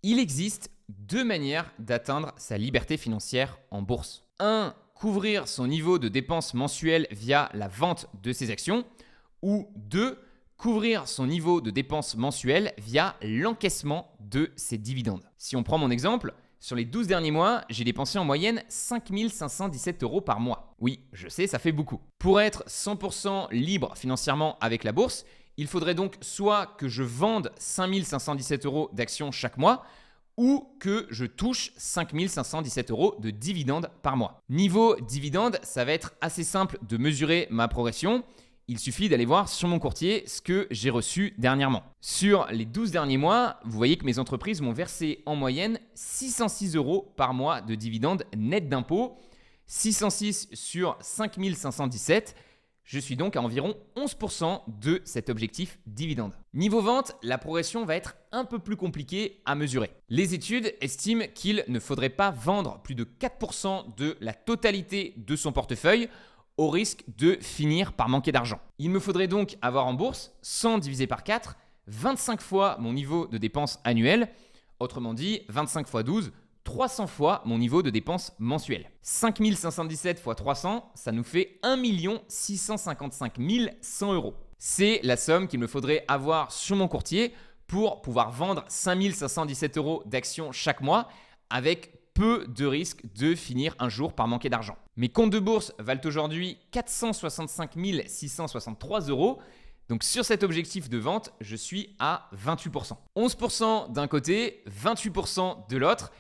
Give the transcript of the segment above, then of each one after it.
Il existe deux manières d'atteindre sa liberté financière en bourse. 1. Couvrir son niveau de dépenses mensuelles via la vente de ses actions. Ou 2. Couvrir son niveau de dépenses mensuelles via l'encaissement de ses dividendes. Si on prend mon exemple, sur les 12 derniers mois, j'ai dépensé en moyenne 5 517 € par mois. Oui, je sais, ça fait beaucoup. Pour être 100% libre financièrement avec la bourse, il faudrait donc soit que je vende 5 517 € d'actions chaque mois, ou que je touche 5 517 € de dividendes par mois. Niveau dividendes, ça va être assez simple de mesurer ma progression. Il suffit d'aller voir sur mon courtier ce que j'ai reçu dernièrement. Sur les 12 derniers mois, vous voyez que mes entreprises m'ont versé en moyenne 606 € par mois de dividendes net d'impôts. 606 sur 5 517, je suis donc à environ 11% de cet objectif dividende. Niveau vente, la progression va être un peu plus compliquée à mesurer. Les études estiment qu'il ne faudrait pas vendre plus de 4% de la totalité de son portefeuille au risque de finir par manquer d'argent. Il me faudrait donc avoir en bourse, 100 divisé par 4, 25 fois mon niveau de dépenses annuelles, autrement dit 25 fois 12, 300 fois mon niveau de dépenses mensuelles. 5 517 fois 300, ça nous fait 1 655 100 €. C'est la somme qu'il me faudrait avoir sur mon courtier pour pouvoir vendre 5 517 € d'actions chaque mois avec peu de risque de finir un jour par manquer d'argent. Mes comptes de bourse valent aujourd'hui 465 663 €. Donc sur cet objectif de vente, je suis à 28%. 11% d'un côté, 28% de l'autre.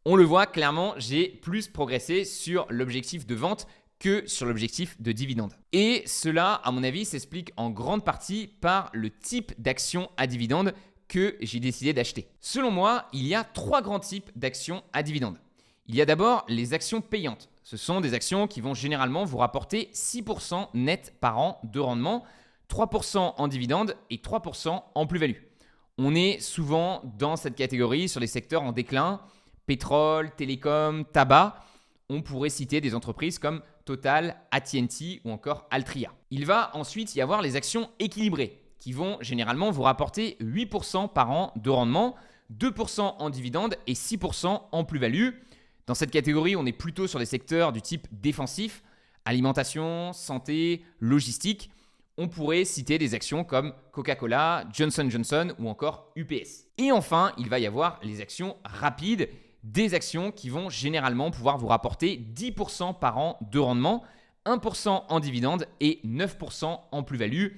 On le voit clairement, j'ai plus progressé sur l'objectif de vente que sur l'objectif de dividende. Et cela, à mon avis, s'explique en grande partie par le type d'action à dividende que j'ai décidé d'acheter. Selon moi, il y a 3 grands types d'actions à dividende. Il y a d'abord les actions payantes. Ce sont des actions qui vont généralement vous rapporter 6% net par an de rendement, 3% en dividende et 3% en plus-value. On est souvent dans cette catégorie sur les secteurs en déclin, pétrole, télécom, tabac. On pourrait citer des entreprises comme Total, AT&T ou encore Altria. Il va ensuite y avoir les actions équilibrées qui vont généralement vous rapporter 8% par an de rendement, 2% en dividende et 6% en plus-value. Dans cette catégorie, on est plutôt sur des secteurs du type défensif, alimentation, santé, logistique. On pourrait citer des actions comme Coca-Cola, Johnson & Johnson ou encore UPS. Et enfin, il va y avoir les actions rapides, des actions qui vont généralement pouvoir vous rapporter 10% par an de rendement, 1% en dividende et 9% en plus-value.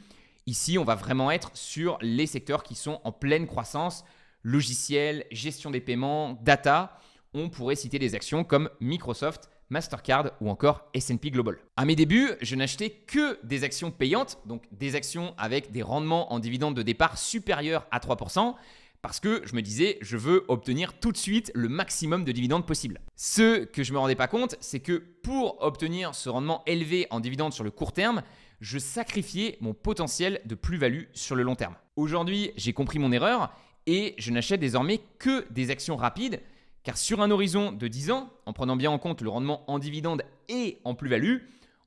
Ici, on va vraiment être sur les secteurs qui sont en pleine croissance, logiciel, gestion des paiements, data. On pourrait citer des actions comme Microsoft, Mastercard ou encore S&P Global. À mes débuts, je n'achetais que des actions payantes, donc des actions avec des rendements en dividendes de départ supérieurs à 3%, parce que je me disais, je veux obtenir tout de suite le maximum de dividendes possible. Ce que je ne me rendais pas compte, c'est que pour obtenir ce rendement élevé en dividendes sur le court terme, je sacrifiais mon potentiel de plus-value sur le long terme. Aujourd'hui, j'ai compris mon erreur et je n'achète désormais que des actions rapides, car sur un horizon de 10 ans, en prenant bien en compte le rendement en dividendes et en plus-value,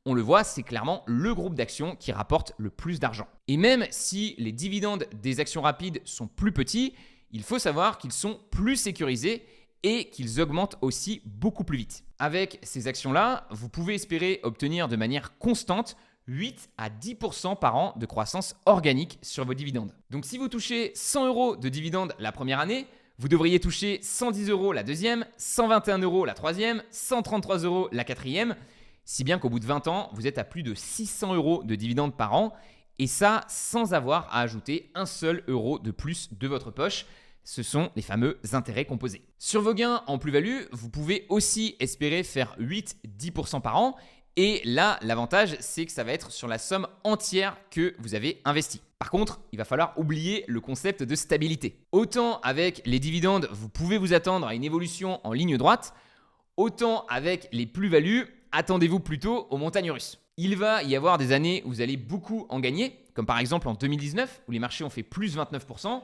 on le voit, c'est clairement le groupe d'actions qui rapporte le plus d'argent. Et même si les dividendes des actions rapides sont plus petits, il faut savoir qu'ils sont plus sécurisés et qu'ils augmentent aussi beaucoup plus vite. Avec ces actions-là, vous pouvez espérer obtenir de manière constante 8 à 10% par an de croissance organique sur vos dividendes. Donc si vous touchez 100 € de dividendes la première année, vous devriez toucher 110 € la deuxième, 121 € la troisième, 133 € la quatrième, si bien qu'au bout de 20 ans, vous êtes à plus de 600 € de dividendes par an, et ça sans avoir à ajouter un seul euro de plus de votre poche. Ce sont les fameux intérêts composés. Sur vos gains en plus-value, vous pouvez aussi espérer faire 8-10% par an. Et là, l'avantage, c'est que ça va être sur la somme entière que vous avez investie. Par contre, il va falloir oublier le concept de stabilité. Autant avec les dividendes, vous pouvez vous attendre à une évolution en ligne droite, autant avec les plus-values, attendez-vous plutôt aux montagnes russes. Il va y avoir des années où vous allez beaucoup en gagner, comme par exemple en 2019, où les marchés ont fait plus 29%,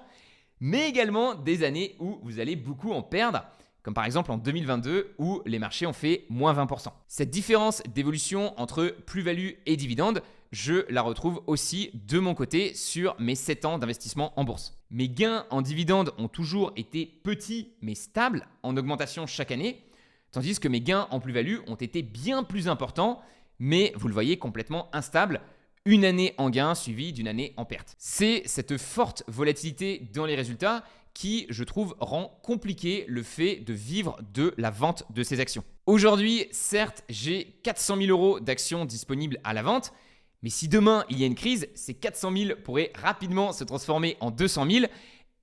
mais également des années où vous allez beaucoup en perdre, comme par exemple en 2022 où les marchés ont fait moins 20%. Cette différence d'évolution entre plus-value et dividende je la retrouve aussi de mon côté sur mes 7 ans d'investissement en bourse. Mes gains en dividendes ont toujours été petits mais stables, en augmentation chaque année, tandis que mes gains en plus-value ont été bien plus importants, mais vous le voyez complètement instables, une année en gain suivie d'une année en perte. C'est cette forte volatilité dans les résultats qui, je trouve, rend compliqué le fait de vivre de la vente de ces actions. Aujourd'hui, certes, j'ai 400 000 euros d'actions disponibles à la vente, mais si demain il y a une crise, ces 400 000 pourraient rapidement se transformer en 200 000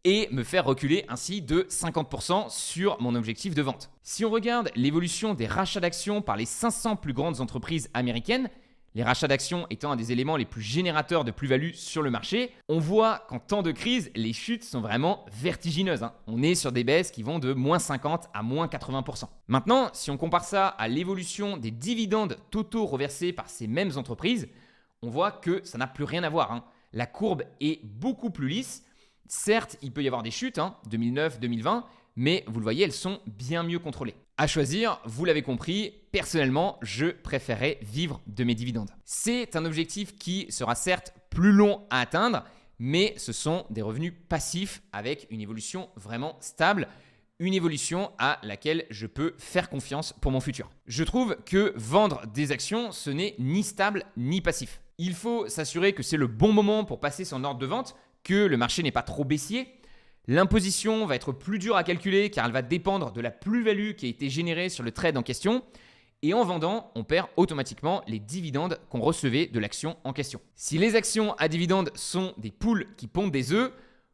et me faire reculer ainsi de 50% sur mon objectif de vente. Si on regarde l'évolution des rachats d'actions par les 500 plus grandes entreprises américaines, les rachats d'actions étant un des éléments les plus générateurs de plus-value sur le marché, on voit qu'en temps de crise, les chutes sont vraiment vertigineuses. On est sur des baisses qui vont de moins 50 à moins 80%. Maintenant, si on compare ça à l'évolution des dividendes totaux reversés par ces mêmes entreprises, on voit que ça n'a plus rien à voir. La courbe est beaucoup plus lisse. Certes, il peut y avoir des chutes, 2009, 2020, mais vous le voyez, elles sont bien mieux contrôlées. À choisir, vous l'avez compris, personnellement, je préférerais vivre de mes dividendes. C'est un objectif qui sera certes plus long à atteindre, mais ce sont des revenus passifs avec une évolution vraiment stable, une évolution à laquelle je peux faire confiance pour mon futur. Je trouve que vendre des actions, ce n'est ni stable ni passif. Il faut s'assurer que c'est le bon moment pour passer son ordre de vente, que le marché n'est pas trop baissier. L'imposition va être plus dure à calculer car elle va dépendre de la plus-value qui a été générée sur le trade en question. Et en vendant, on perd automatiquement les dividendes qu'on recevait de l'action en question. Si les actions à dividendes sont des poules qui pondent des œufs,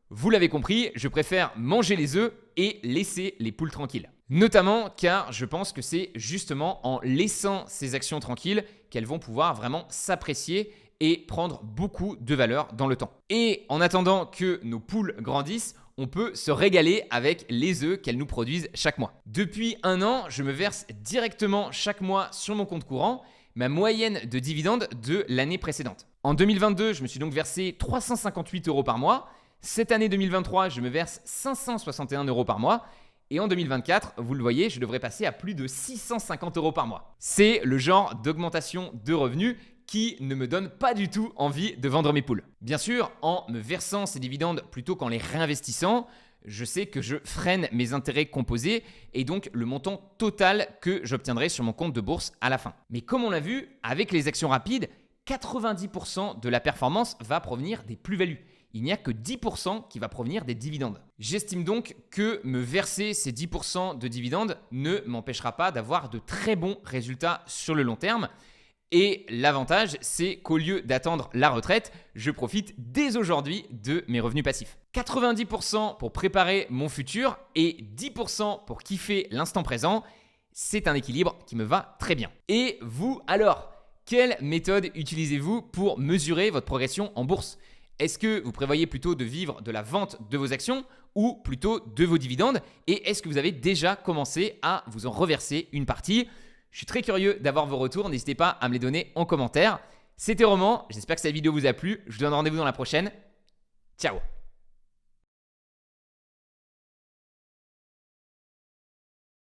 vous l'avez compris, je préfère manger les œufs et laisser les poules tranquilles. Notamment car je pense que c'est justement en laissant ces actions tranquilles qu'elles vont pouvoir vraiment s'apprécier et prendre beaucoup de valeur dans le temps. Et en attendant que nos poules grandissent, on peut se régaler avec les œufs qu'elles nous produisent chaque mois. Depuis 1 an, je me verse directement chaque mois sur mon compte courant ma moyenne de dividendes de l'année précédente. En 2022, je me suis donc versé 358 euros par mois. Cette année 2023, je me verse 561 euros par mois. Et en 2024, vous le voyez, je devrais passer à plus de 650 euros par mois. C'est le genre d'augmentation de revenus qui ne me donne pas du tout envie de vendre mes poules. Bien sûr, en me versant ces dividendes plutôt qu'en les réinvestissant, je sais que je freine mes intérêts composés et donc le montant total que j'obtiendrai sur mon compte de bourse à la fin. Mais comme on l'a vu, avec les actions rapides, 90% de la performance va provenir des plus-values. Il n'y a que 10% qui va provenir des dividendes. J'estime donc que me verser ces 10% de dividendes ne m'empêchera pas d'avoir de très bons résultats sur le long terme. Et l'avantage, c'est qu'au lieu d'attendre la retraite, je profite dès aujourd'hui de mes revenus passifs. 90% pour préparer mon futur et 10% pour kiffer l'instant présent, c'est un équilibre qui me va très bien. Et vous alors, quelle méthode utilisez-vous pour mesurer votre progression en bourse ? Est-ce que vous prévoyez plutôt de vivre de la vente de vos actions ou plutôt de vos dividendes ? Et est-ce que vous avez déjà commencé à vous en reverser une partie ? Je suis très curieux d'avoir vos retours, n'hésitez pas à me les donner en commentaire. C'était Roman, j'espère que cette vidéo vous a plu, je vous donne rendez-vous dans la prochaine. Ciao!